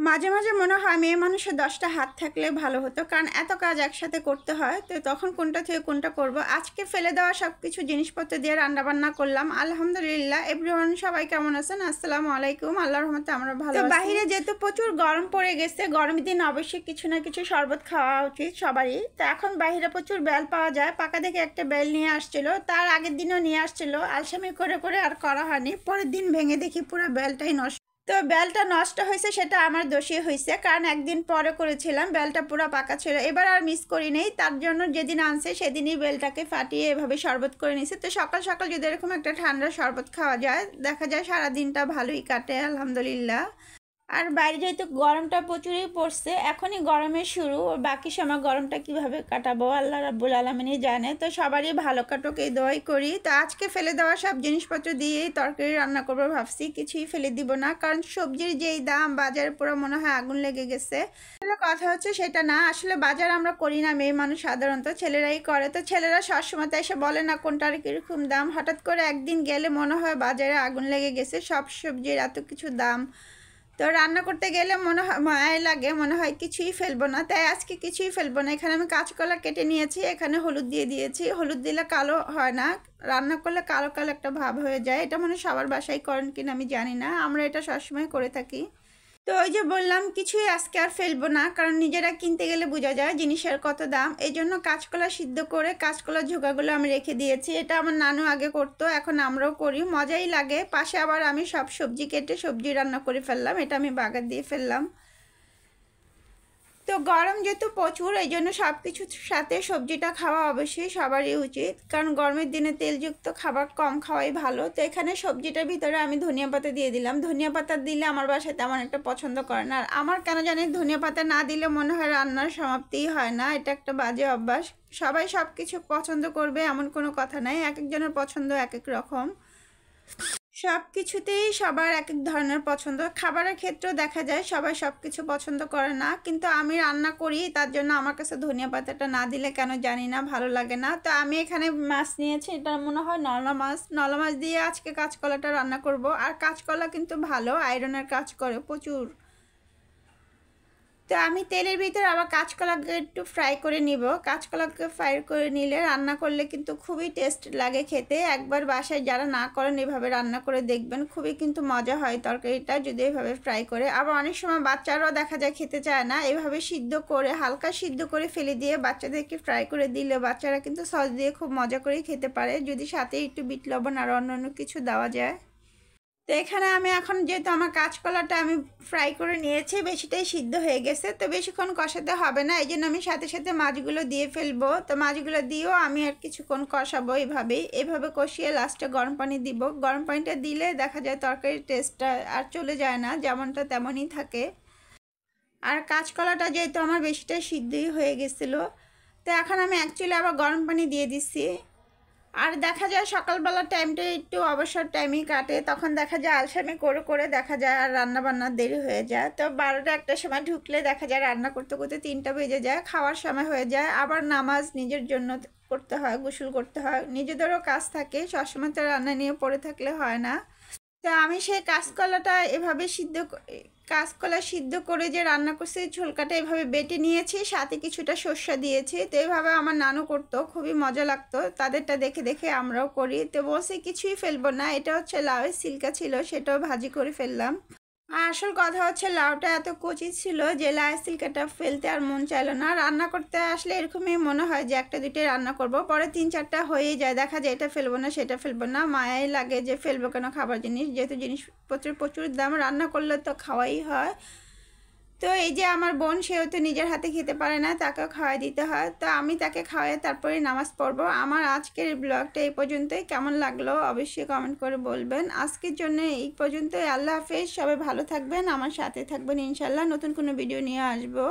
মাঝে, মাঝে মনে হয় মেয়ে মানুষের ১০টা হাত থাকলে ভালো হতো। কারণ এত কাজ একসাথে করতে হয়। তো তখন কোনটা থেকে কোনটা করব। আজকে ফেলে দেওয়া সবকিছু জিনিসপত্র দিয়ে রান্নাবান্না করলাম। আলহামদুলিল্লাহ। এভরিওয়ান সবাই কেমন আছেন? আসসালামু আলাইকুম। আল্লাহর রহমতে আমরা ভালো আছি। তো বাহিরে যেহেতু প্রচুর গরম পড়ে গেছে, গরমের দিন অবশ্যই কিছু না কিছু শরবত খাওয়া উচিত সবারই। তো এখন বাহিরে প্রচুর বেল পাওয়া যায়। পাকা দেখে একটা বেল নিয়ে আসছিল। তার আগের দিনও নিয়ে আসছিল। আলসেমি করে আর করা হয়নি। পরের দিন ভেঙে দেখি পুরো বেলটাই নষ্ট। তো বেলটা নষ্ট হয়েছে সেটা আমার দোষী হয়েছে, কারণ একদিন পরে করেছিলাম, বেলটা পুরো পাকা ছিল। এবার আর মিস করি নেই, তার জন্য যেদিন আনছে সেদিনই বেলটাকে ফাটিয়ে এভাবে শরবত করে নিয়েছি। তো সকাল সকাল যদি এরকম একটা ঠান্ডা শরবত খাওয়া যায়, দেখা যায় সারাদিনটা ভালোই কাটে আলহামদুলিল্লাহ। আর বাইরে যেহেতু গরমটা প্রচুরই পড়ছে, এখনই গরমের শুরু, বাকি সময় গরমটা কিভাবে কাটাবো আল্লাহ রাব্বুল আলামিনই জানে। তো সবারই ভালো কাটুক এই দোয়াই করি। তো আজকে ফেলে দেওয়া সব জিনিসপত্র দিয়েই তরকারি রান্না করবো ভাবছি, কিছুই ফেলে দিব না, কারণ সবজির যেই দাম বাজারে পুরো মনে হয় আগুন লেগে গেছে। কথা হচ্ছে সেটা না, আসলে বাজার আমরা করি না, মেয়ে মানুষ সাধারণত ছেলেরাই করে। তো ছেলেরা সবসময় এসে বলে না কোনটার কীরকম দাম, হঠাৎ করে একদিন গেলে মনে হয় বাজারে আগুন লেগে গেছে, সব সবজির এত কিছু দাম। তো রান্না করতে গেলে মনে হয় মায়াই লাগে, মনে হয় কিছুই ফেলবো না, তাই আজকে কিছুই ফেলবো না। এখানে আমি কাঁচকলা কেটে নিয়েছি, এখানে হলুদ দিয়ে দিয়েছি। হলুদ দিলে কালো হয় না, রান্না করলে কালো কালো একটা ভাব হয়ে যায়। এটা মনে হয় সবার বাসায় করেন কিনা আমি জানি না, আমরা এটা সবসময় করে থাকি। তো ওই যে বললাম কিছুই আজকে আর ফেলবো না, কারণ নিজেরা কিনতে গেলে বোঝা যায় জিনিসের কত দাম। এই জন্য কাঁচকলা সিদ্ধ করে কাঁচকলার ঝোঁকাগুলো আমি রেখে দিয়েছি। এটা আমার নানু আগে করতো, এখন আমরাও করি, মজাই লাগে। পাশে আবার আমি সব সবজি কেটে সবজি রান্না করে ফেললাম, এটা আমি বাগার দিয়ে ফেললাম। তো গরম যেহেতু প্রচুর, এই জন্য সব কিছুর সাথে সবজিটা খাওয়া অবশ্যই সবারই উচিত, কারণ গরমের দিনে তেলযুক্ত খাবার কম খাওয়াই ভালো। তো এখানে সবজিটার ভিতরে আমি ধনিয়া পাতা দিয়ে দিলাম। ধনিয়া পাতা দিলে আমার বাসায় তেমন একটা পছন্দ করে না, আর আমার কেন জানি ধনিয়া পাতা না দিলে মনে হয় রান্নার সমাপ্তিই হয় না, এটা একটা বাজে অভ্যাস। সবাই সব কিছু পছন্দ করবে এমন কোনো কথা নাই, এক একজনের পছন্দ এক এক রকম। সব কিছুতেই সবার এক এক ধরনের পছন্দ। খাবারের ক্ষেত্রেও দেখা যায় সবাই সব কিছু পছন্দ করে না, কিন্তু আমি রান্না করি, তার জন্য আমার কাছে ধনিয়া পাতাটা না দিলে কেন জানি না ভালো লাগে না। তো আমি এখানে মাছ নিয়েছি, এটা মনে হয় নলা মাছ। নলা মাছ দিয়ে আজকে কাঁচকলাটা রান্না করব। আর কাঁচকলা কিন্তু ভালো আয়রনের কাজ করে প্রচুর। তো আমি তেলের ভিতরে আবার কাঁচকলাকে একটু ফ্রাই করে নিব। কাঁচকলাকে ফ্রাই করে নিলে রান্না করলে কিন্তু খুবই টেস্ট লাগে খেতে। একবার বাসায় যারা না করেন এভাবে রান্না করে দেখবেন, খুবই কিন্তু মজা হয় তরকারিটা যদি এভাবে ফ্রাই করে। আবার অনেক সময় বাচ্চারাও দেখা যায় খেতে চায় না, এভাবে সিদ্ধ করে হালকা সিদ্ধ করে ফেলে দিয়ে বাচ্চাদেরকে ফ্রাই করে দিলে বাচ্চারা কিন্তু সস দিয়ে খুব মজা করেই খেতে পারে, যদি সাথে একটু বিট লবণ আর অন্য কিছু দেওয়া যায়। তো এখানে আমি এখন যেহেতু আমার কাঁচকলাটা আমি ফ্রাই করে নিয়েছি, বেশিটাই সিদ্ধ হয়ে গেছে, তো বেশিক্ষণ কষাতে হবে না, এই জন্য আমি সাথে সাথে মাছগুলো দিয়ে ফেলবো। তো মাছগুলো দিয়েও আমি আর কিছুক্ষণ কষাবো এইভাবে কষিয়ে লাস্টে গরম পানি দিব। গরম পানিটা দিলে দেখা যায় তরকারির টেস্টটা আর চলে যায় না, যেমনটা তেমনই থাকে। আর কাঁচকলাটা যেহেতু আমার বেশিটাই সিদ্ধই হয়ে গেছিলো, তো এখন আমি অ্যাকচুয়ালি আবার গরম পানি দিয়ে দিচ্ছি। আর দেখা যায় সকালবেলার টাইমটা একটু অবসর টাইমই কাটে, তখন দেখা যায় আলসামি করে দেখা যায় আর রান্নাবান্নার দেরি হয়ে যায়। তো 12টা 1টার সময় ঢুকলে দেখা যায় রান্না করতে করতে 3টা বেজে যায়, খাওয়ার সময় হয়ে যায়। আবার নামাজ নিজের জন্য করতে হয়, গোসল করতে হয়, নিজেদেরও কাজ থাকে, সবসময় তো রান্না নিয়ে পড়ে থাকলে হয় না। তো আমি সেই কাঁচকলাটা এভাবে কাঁচকলা সিদ্ধ করে যে রান্না করছি, ঝোলকাটা এভাবে বেটে নিয়েছি, সাথে কিছুটা সর্ষে দিয়েছি। তো এইভাবে আমার নানু করতো, খুবই মজা লাগতো, তাদেরটা দেখে দেখে আমরাও করি। তো বলছি কিছুই ফেলবো না, এটা হচ্ছে লাউয়ের সিল্কা ছিল, সেটাও ভাজি করে ফেললাম। আর আসল কথা হচ্ছে লাউটা এত কচি ছিল যে লাউয়ের সিল্কাটা ফেলতে আর মন চাইলো না। রান্না করতে আসলে এরকমই মনে হয় যে একটা দুইটাই রান্না করব, পরে 3-4টা হয়েই যায়, দেখা যায় এটা ফেলবো না সেটা ফেলবো না, মায়াই লাগে যে ফেলবো কেন খাবার জিনিস, যেহেতু জিনিসপত্রের প্রচুর দাম, রান্না করলে তো খাওয়াই হয়। তো এই যে আমার বোন, সেও তো নিজের হাতে খেতে পারে না, তাকেও খাওয়াই দিতে হয়, তো আমি তাকে খাওয়াই তারপরে নামাজ পড়বো। আমার আজকের ব্লগটা এই পর্যন্তই, কেমন লাগলো অবশ্যই কমেন্ট করে বলবেন। আজকের জন্য এই পর্যন্তই, আল্লাহ হাফেজ, সবাই ভালো থাকবেন, আমার সাথে থাকবেন ইনশাল্লাহ, নতুন কোনো ভিডিও নিয়ে আসবো।